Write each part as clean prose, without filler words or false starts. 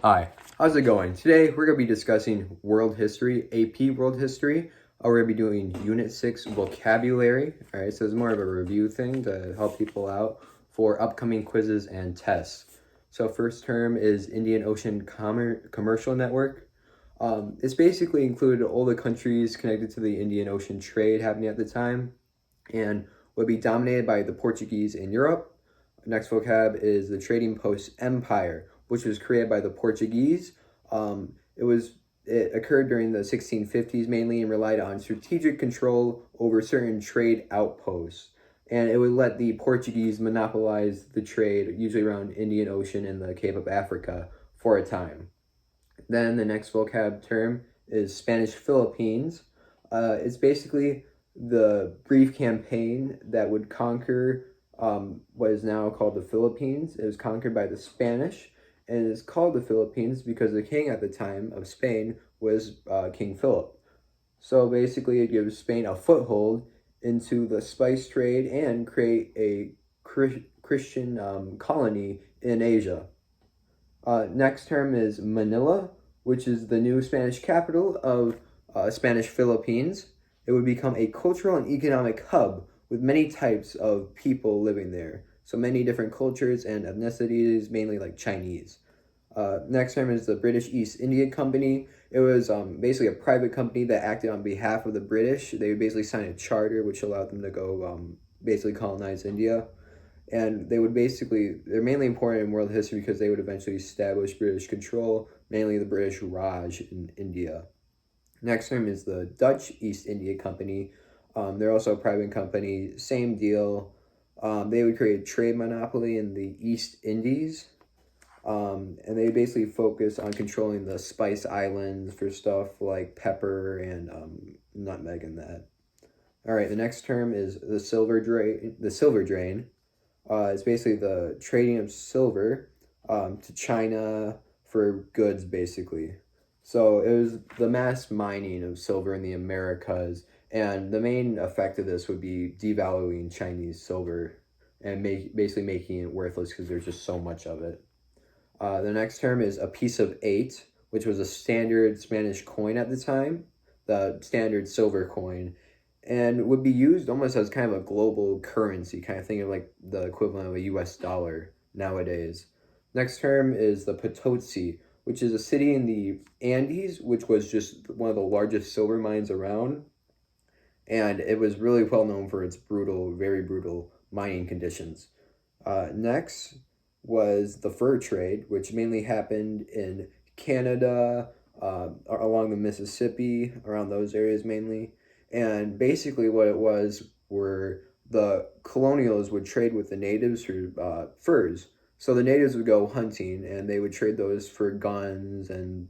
Hi, how's it going? Today we're going to be discussing world history, AP world history. We're going to be doing Unit 6 vocabulary. All right, so it's more of a review thing to help people out for upcoming quizzes and tests. So first term is Indian Ocean Commercial Network. It's basically included all the countries connected to the Indian Ocean trade happening at the time and would be dominated by the Portuguese in Europe. Next vocab is the Trading Post Empire, which was created by the Portuguese. It occurred during the 1650s mainly and relied on strategic control over certain trade outposts. And it would let the Portuguese monopolize the trade, usually around Indian Ocean and the Cape of Africa, for a time. Then the next vocab term is Spanish Philippines. It's basically the brief campaign that would conquer what is now called the Philippines. It was conquered by the Spanish, and it is called the Philippines because the king at the time of Spain was King Philip. So basically, it gives Spain a foothold into the spice trade and create a Christian colony in Asia. Next term is Manila, which is the new Spanish capital of Spanish Philippines. It would become a cultural and economic hub with many types of people living there. So many different cultures and ethnicities, mainly like Chinese. Next term is the British East India Company. It was basically a private company that acted on behalf of the British. They would basically sign a charter which allowed them to go basically colonize India. And they're mainly important in world history because they would eventually establish British control, mainly the British Raj in India. Next term is the Dutch East India Company. They're also a private company, same deal. They would create a trade monopoly in the East Indies. And they basically focus on controlling the Spice Islands for stuff like pepper and nutmeg and that. All right, the next term is the silver drain. The silver drain. It's basically the trading of silver to China for goods, basically. So it was the mass mining of silver in the Americas, and the main effect of this would be devaluing Chinese silver and basically making it worthless because there's just so much of it. The next term is a piece of 8, which was a standard Spanish coin at the time, the standard silver coin, and would be used almost as kind of a global currency, kind of think of like the equivalent of a US dollar nowadays. Next term is the Potosi, which is a city in the Andes, which was just one of the largest silver mines around. And it was really well known for its very brutal mining conditions. Next was the fur trade, which mainly happened in Canada, along the Mississippi, around those areas mainly. And basically, what it was were the colonials would trade with the natives for furs. So the natives would go hunting and they would trade those for guns and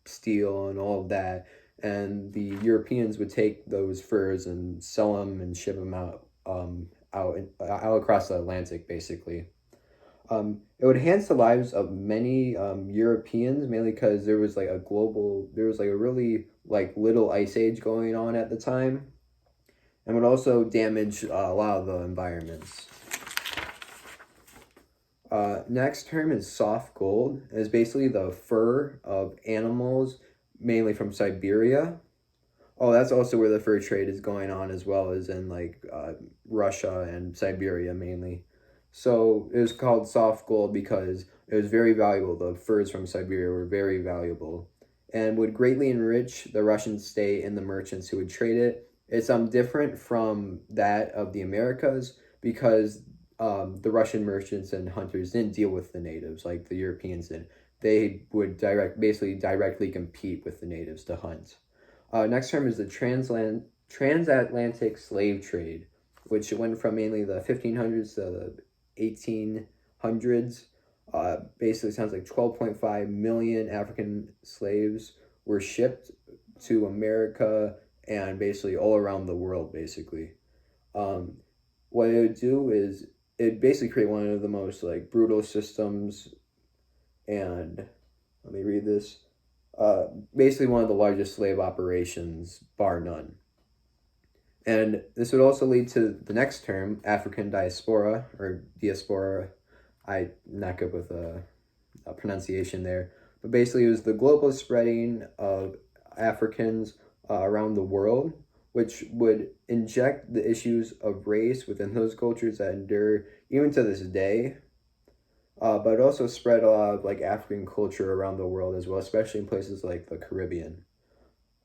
steel and all of that. And the Europeans would take those furs and sell them and ship them out across the Atlantic, basically. It would enhance the lives of many Europeans, mainly because there was like a really like little ice age going on at the time, and would also damage a lot of the environments. Next term is soft gold. It's basically the fur of animals, mainly from Siberia. Oh, that's also where the fur trade is going on as well as in like Russia and Siberia mainly. So it was called soft gold because it was very valuable. The furs from Siberia were very valuable and would greatly enrich the Russian state and the merchants who would trade it. It's different from that of the Americas because the Russian merchants and hunters didn't deal with the natives like the Europeans did. They would basically directly compete with the natives to hunt. Next term is the transatlantic slave trade, which went from mainly the 1500s to the 1800s. Basically, sounds like 12.5 million African slaves were shipped to America and basically all around the world, basically. What it would do is it basically create one of the most like brutal systems, and let me read this. Basically one of the largest slave operations, bar none. And this would also lead to the next term, African diaspora, or diaspora. I'm not good with a pronunciation there. But basically, it was the global spreading of Africans around the world, which would inject the issues of race within those cultures that endure even to this day. But it also spread a lot of like African culture around the world as well, especially in places like the Caribbean.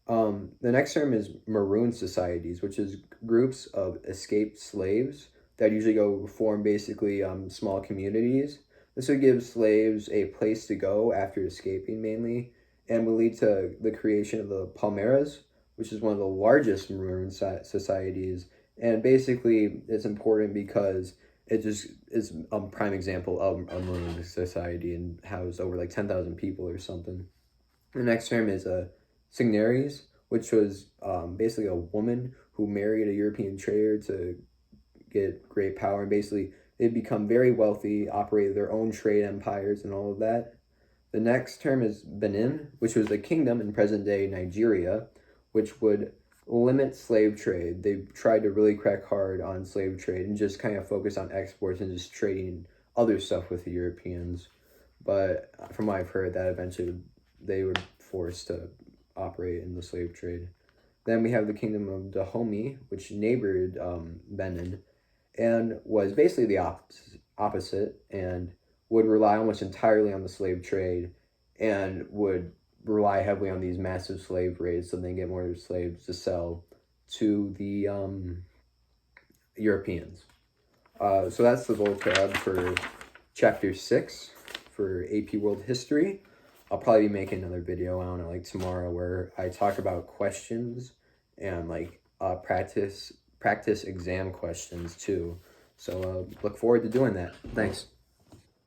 The next term is maroon societies, which is groups of escaped slaves that usually go form basically small communities. This would give slaves a place to go after escaping mainly, and will lead to the creation of the Palmeras, which is one of the largest maroon societies. And basically, it's important because it just is a prime example of a maroon society and housed over like 10,000 people or something. The next term is Signares, which was basically a woman who married a European trader to get great power, and basically they'd become very wealthy, operated their own trade empires and all of that. The next term is Benin, which was a kingdom in present-day Nigeria, which would limit slave trade. They tried to really crack hard on slave trade and just kind of focus on exports and just trading other stuff with the Europeans. But from what I've heard, that eventually they were forced to operate in the slave trade. Then we have the kingdom of Dahomey, which neighbored Benin, and was basically the opposite, and would rely almost entirely on the slave trade, and would rely heavily on these massive slave raids so they can get more slaves to sell to the Europeans. So that's the vocab for Chapter 6 for AP World History. I'll probably be making another video, I don't know, like tomorrow, where I talk about questions and like practice exam questions too. So look forward to doing that. Thanks.